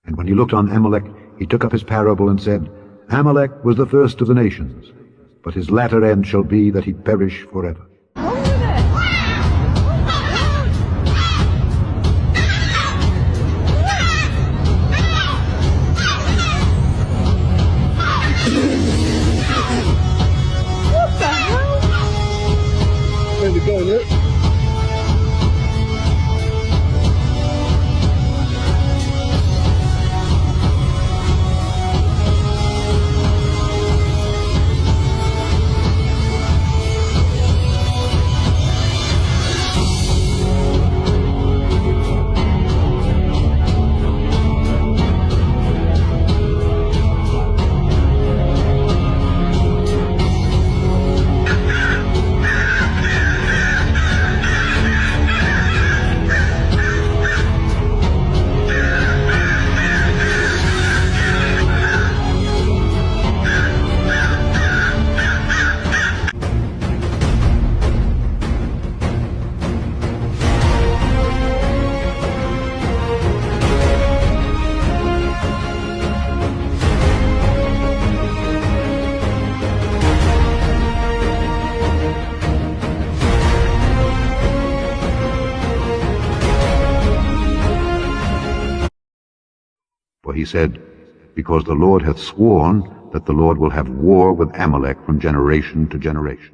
And when he looked on Amalek, he took up his parable and said, Amalek was the first of the nations, but his latter end shall be that he perish forever. Where's it going, look? For he said, Because the Lord hath sworn that the Lord will have war with Amalek from generation to generation.